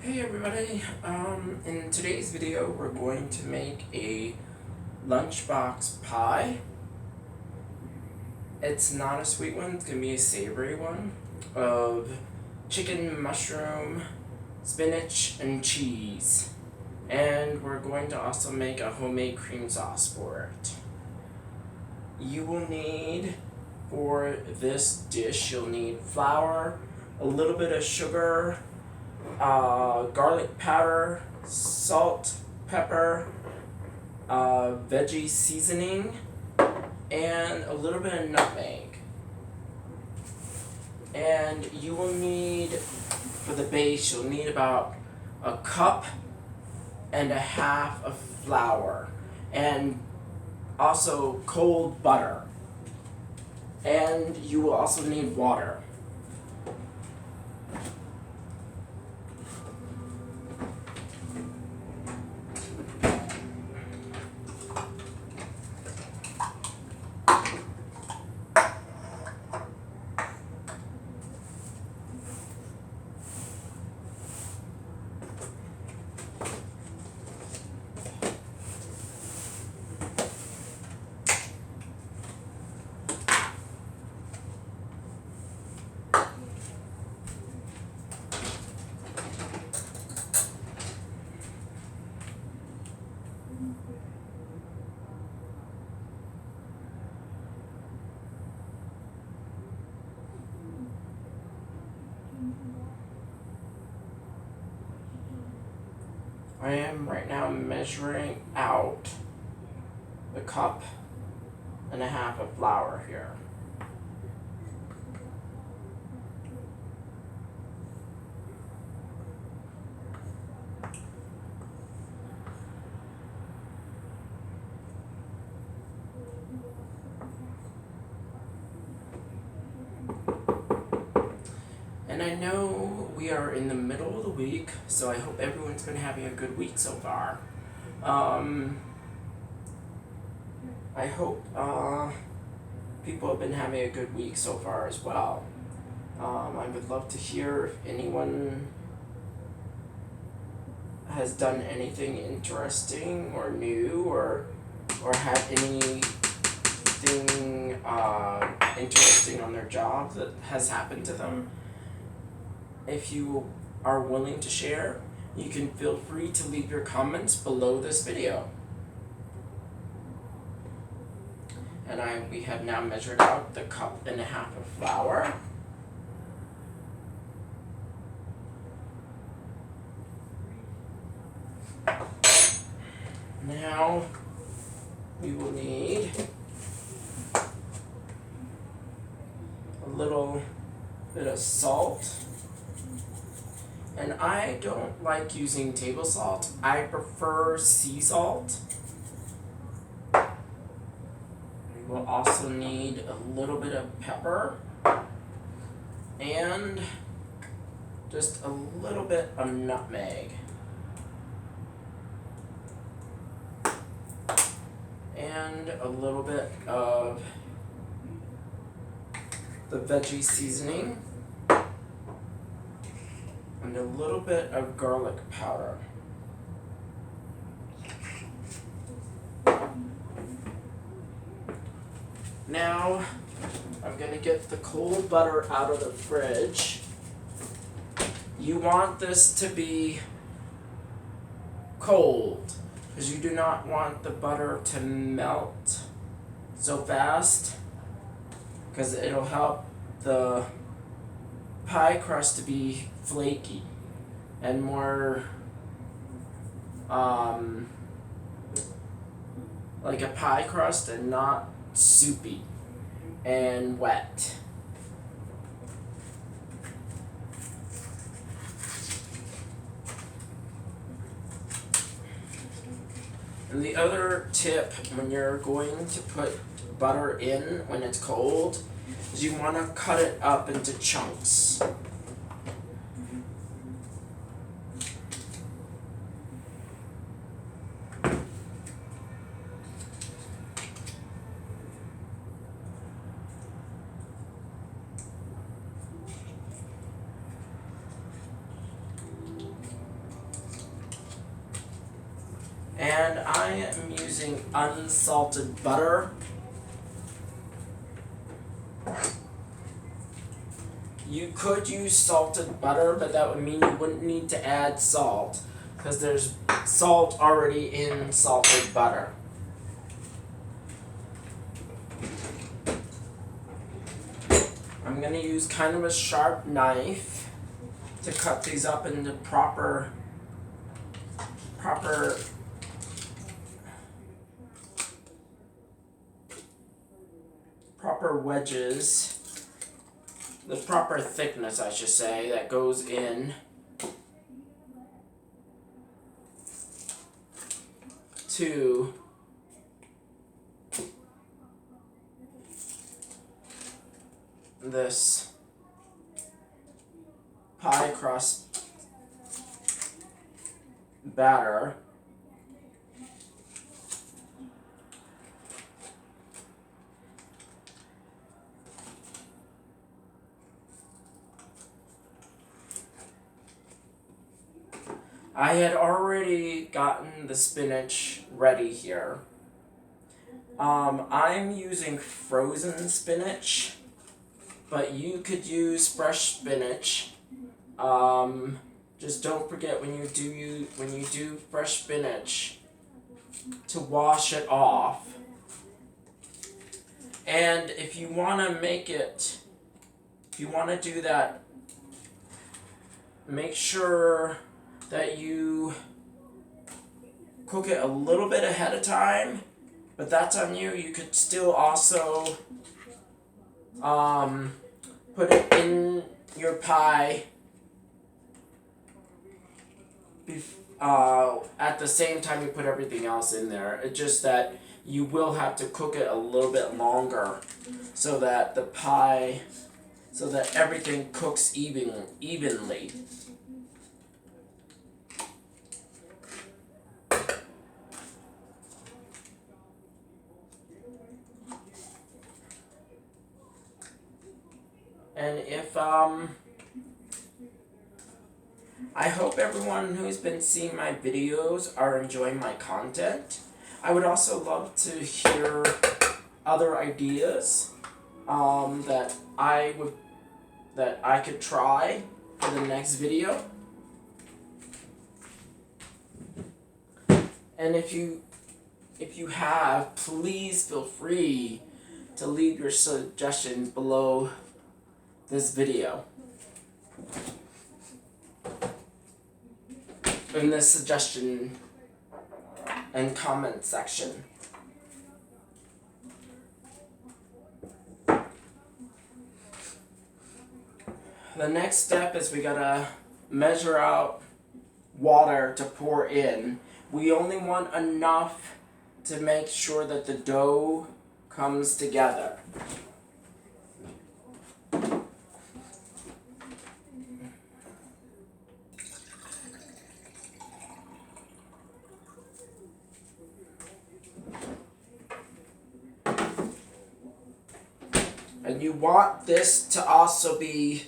Hey everybody, in today's video we're going to make a lunchbox pie. It's not a sweet one, it's going to be a savory one of chicken, mushroom, spinach, and cheese. And we're going to also make a homemade cream sauce for it. You will need, for this dish, you'll need flour, a little bit of sugar, garlic powder, salt, pepper, veggie seasoning, and a little bit of nutmeg. And you will need, for the base, you'll need about a cup and a half of flour, and also cold butter. And you will also need water. I am right now measuring out a cup and a half of flour here. And I know we are in the middle of the week, so I hope everyone's been having a good week so far. I hope people have been having a good week so far as well. I would love to hear if anyone has done anything interesting or new, or had anything interesting on their job that has happened to them. If you are willing to share, you can feel free to leave your comments below this video. And we have now measured out the cup and a half of flour. Now we will need a little bit of salt. And I don't like using table salt. I prefer sea salt. We'll also need a little bit of pepper and just a little bit of nutmeg. And a little bit of the veggie seasoning. And a little bit of garlic powder. Now, I'm going to get the cold butter out of the fridge. You want this to be cold, because you do not want the butter to melt so fast, because it'll help the pie crust to be flaky and more like a pie crust and not soupy and wet. And the other tip when you're going to put butter in when it's cold is you want to cut it up into chunks. And I am using unsalted butter. You could use salted butter, but that would mean you wouldn't need to add salt, because there's salt already in salted butter. I'm going to use kind of a sharp knife to cut these up into proper wedges, the proper thickness, I should say, that goes in to this pie crust batter. I had already gotten the spinach ready here. I'm using frozen spinach, but you could use fresh spinach. Just don't forget when you do fresh spinach to wash it off. And if you want to do that, make sure that you cook it a little bit ahead of time, but that's on you. You could still also put it in your pie at the same time you put everything else in there. It's just that you will have to cook it a little bit longer so that everything cooks evenly. And I hope everyone who's been seeing my videos are enjoying my content. I would also love to hear other ideas that I could try for the next video. And if you have, please feel free to leave your suggestions below this video. In the suggestion and comment section. The next step is we gotta measure out water to pour in. We only want enough to make sure that the dough comes together. And you want this to also be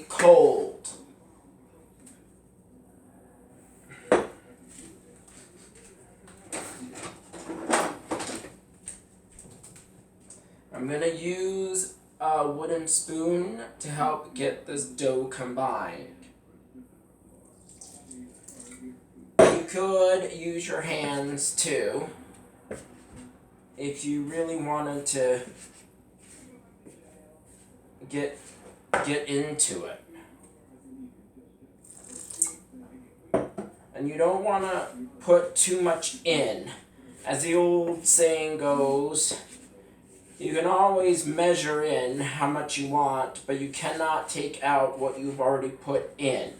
cold. I'm going to use a wooden spoon to help get this dough combined. You could use your hands too if you really wanted to get into it. And you don't want to put too much in. As the old saying goes, you can always measure in how much you want, but you cannot take out what you've already put in.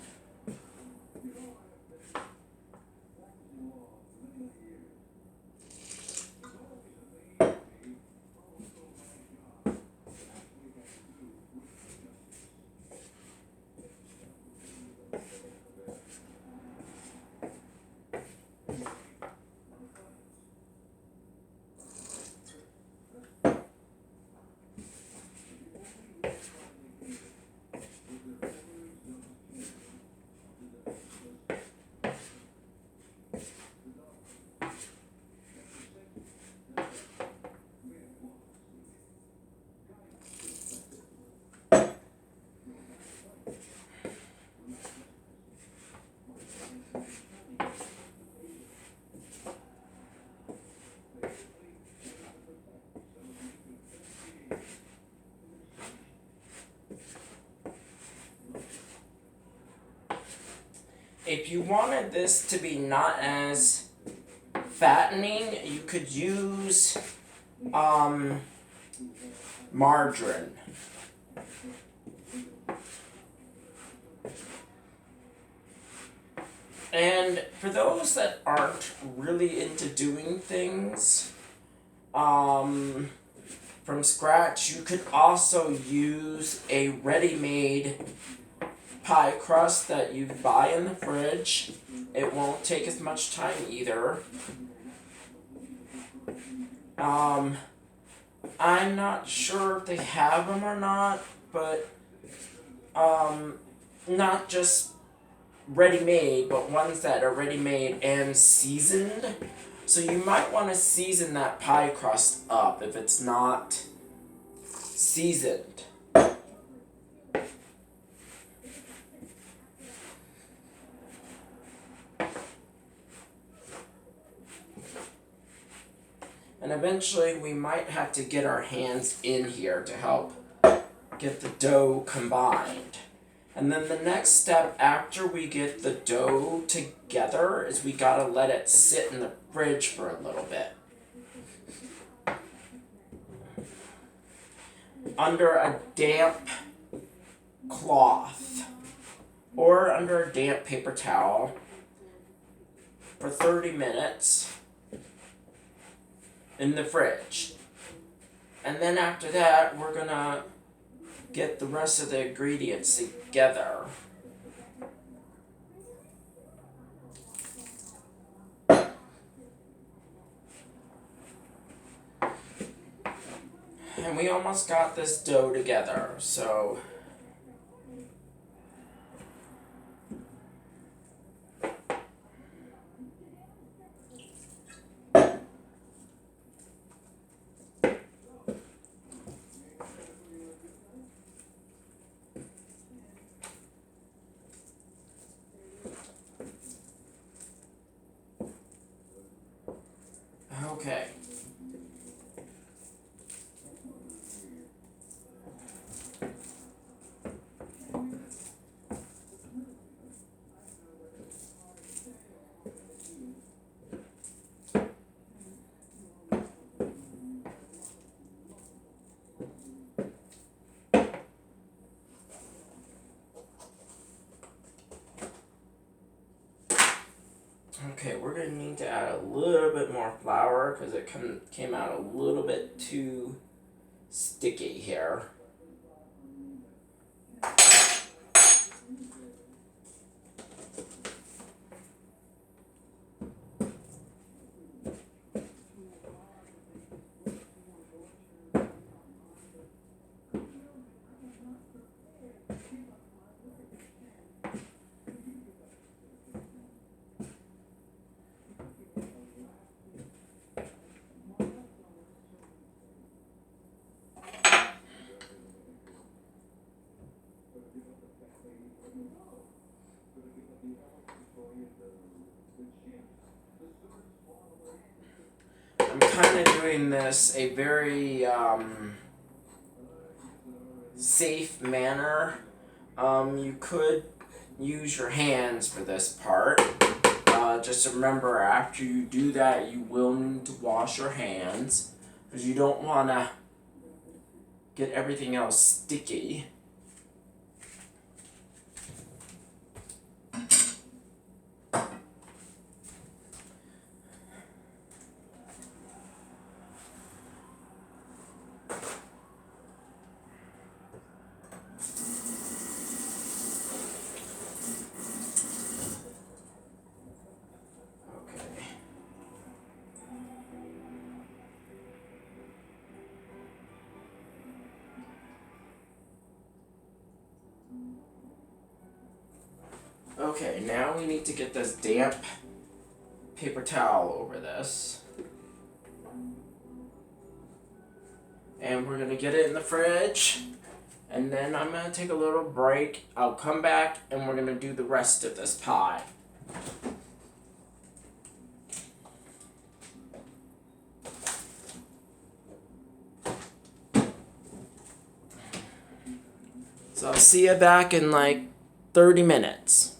If you wanted this to be not as fattening, you could use margarine. And for those that aren't really into doing things from scratch, you could also use a ready-made pie crust that you buy in the fridge. It won't take as much time either. I'm not sure if they have them or not, but not just ready-made, but ones that are ready-made and seasoned. So you might want to season that pie crust up if it's not seasoned. And eventually we might have to get our hands in here to help get the dough combined. And then the next step after we get the dough together is we gotta let it sit in the fridge for a little bit. Under a damp cloth or under a damp paper towel for 30 minutes in the fridge. And then after that, we're gonna get the rest of the ingredients together. And we almost got this dough together, so okay. Okay, we're going to need to add a little bit more flour because it came out a little bit too sticky here. I'm kind of doing this a very safe manner. You could use your hands for this part. Just remember, after you do that, you will need to wash your hands because you don't want to get everything else sticky. Okay, now we need to get this damp paper towel over this. And we're going to get it in the fridge. And then I'm going to take a little break. I'll come back and we're going to do the rest of this pie. So I'll see you back in like 30 minutes.